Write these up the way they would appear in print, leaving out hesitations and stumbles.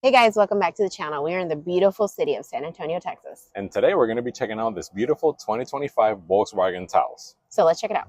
Hey guys, welcome back to the channel. We're in the beautiful city of San Antonio, Texas. And today we're going to be checking out this beautiful 2025 Volkswagen Taos. So let's check it out.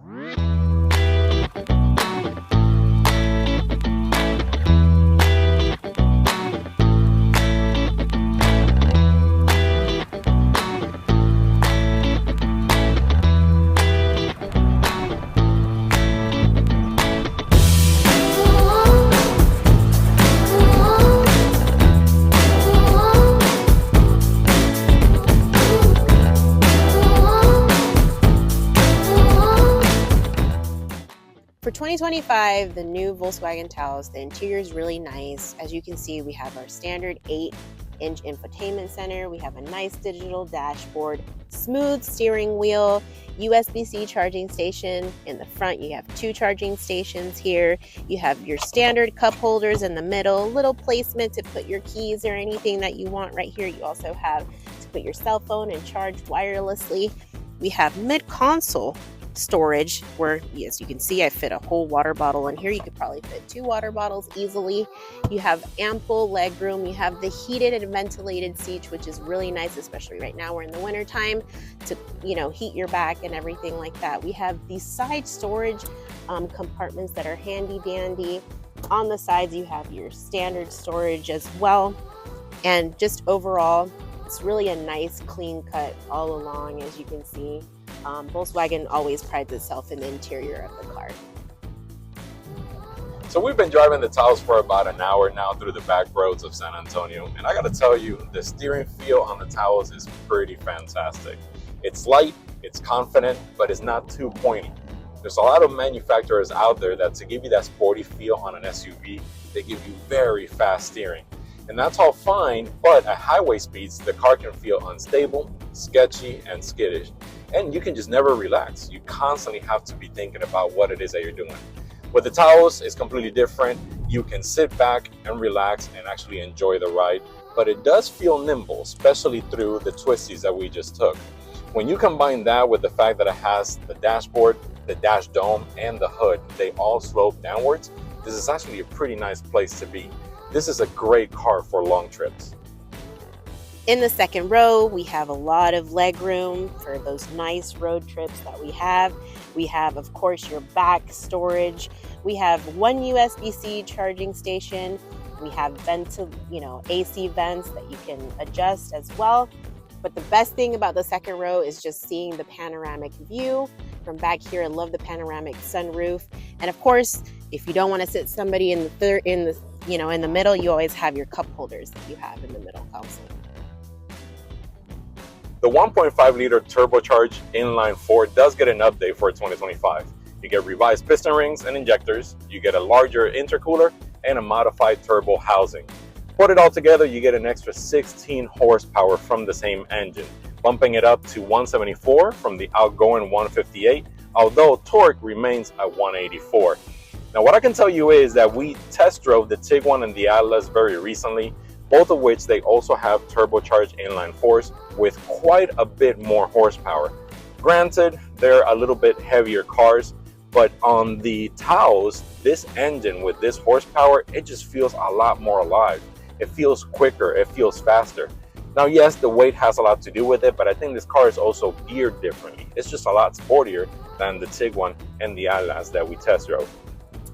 For 2025, the new Volkswagen Taos, the interior is really nice. As you can see, we have our standard 8-inch infotainment center. We have a nice digital dashboard, smooth steering wheel, USB-C charging station. In the front, you have 2 charging stations here. You have your standard cup holders in the middle, little placement to put your keys or anything that you want right here. You also have to put your cell phone and charge wirelessly. We have mid-console storage where, as you can see, I fit a whole water bottle in here. You could probably fit 2 water bottles easily. You have ample leg room. You have the heated and ventilated seats, which is really nice, especially right now we're in the winter time, to heat your back and everything like that. We have these side storage compartments that are handy dandy. On the sides you have your standard storage as well, and just overall it's really a nice clean cut all along. As you can see, Volkswagen always prides itself in the interior of the car. So we've been driving the Taos for about an hour now through the back roads of San Antonio, and I gotta tell you, the steering feel on the Taos is pretty fantastic. It's light, it's confident, but it's not too pointy. There's a lot of manufacturers out there that, to give you that sporty feel on an SUV, they give you very fast steering. And that's all fine, but at highway speeds, the car can feel unstable, sketchy, and skittish. And you can just never relax. You constantly have to be thinking about what it is that you're doing. With the Taos, it's completely different. You can sit back and relax and actually enjoy the ride, but it does feel nimble, especially through the twisties that we just took. When you combine that with the fact that it has the dashboard, the dash dome, and the hood, they all slope downwards, this is actually a pretty nice place to be. This is a great car for long trips. In the second row, we have a lot of leg room for those nice road trips that we have. We have, of course, your back storage. We have 1 USB-C charging station. We have AC vents that you can adjust as well. But the best thing about the second row is just seeing the panoramic view from back here. I love the panoramic sunroof. And of course, if you don't want to sit somebody in the middle, you always have your cup holders that you have in the middle console. The 1.5-liter turbocharged inline-4 does get an update for 2025. You get revised piston rings and injectors, you get a larger intercooler, and a modified turbo housing. Put it all together, you get an extra 16 horsepower from the same engine, bumping it up to 174 from the outgoing 158, although torque remains at 184. Now, what I can tell you is that we test drove the Tiguan and the Atlas very recently, both of which they also have turbocharged inline-4s with quite a bit more horsepower. Granted, they're a little bit heavier cars, but on the Taos, this engine with this horsepower, it just feels a lot more alive. It feels quicker, it feels faster. Now, yes, the weight has a lot to do with it, but I think this car is also geared differently. It's just a lot sportier than the Tiguan and the Atlas that we test drove.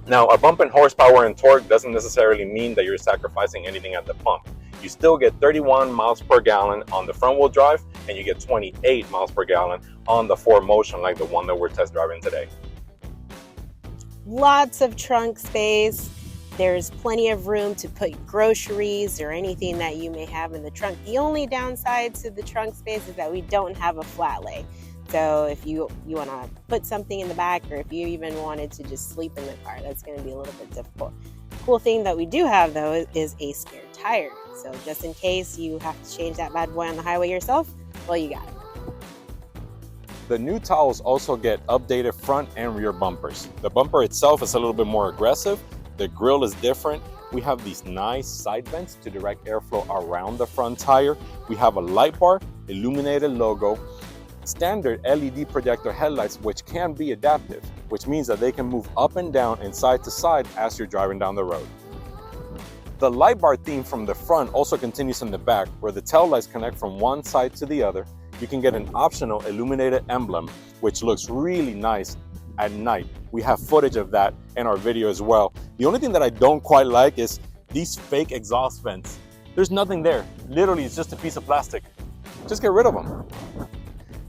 Now, a bump in horsepower and torque doesn't necessarily mean that you're sacrificing anything at the pump. You still get 31 miles per gallon on the front wheel drive, and you get 28 miles per gallon on the 4Motion, like the one that we're test driving today. Lots of trunk space. There's plenty of room to put groceries or anything that you may have in the trunk. The only downside to the trunk space is that we don't have a flat lay. So if you want to put something in the back, or if you even wanted to just sleep in the car, that's going to be a little bit difficult. Cool thing that we do have, though, is a spare tire. So just in case you have to change that bad boy on the highway yourself, well, you got it. The new Taos also get updated front and rear bumpers. The bumper itself is a little bit more aggressive. The grille is different. We have these nice side vents to direct airflow around the front tire. We have a light bar, illuminated logo, standard LED projector headlights, which can be adaptive, which means that they can move up and down and side to side as you're driving down the road. The light bar theme from the front also continues in the back, where the tail lights connect from one side to the other. You can get an optional illuminated emblem, which looks really nice at night. We have footage of that in our video as well. The only thing that I don't quite like is these fake exhaust vents. There's nothing there. Literally, it's just a piece of plastic. Just get rid of them.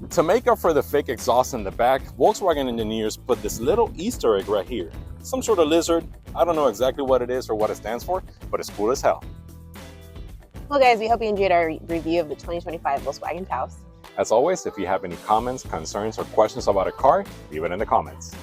To make up for the fake exhaust in the back, Volkswagen engineers put this little Easter egg right here. Some sort of lizard. I don't know exactly what it is or what it stands for, but it's cool as hell. Well guys, we hope you enjoyed our review of the 2025 Volkswagen Taos. As always, if you have any comments, concerns, or questions about a car, leave it in the comments.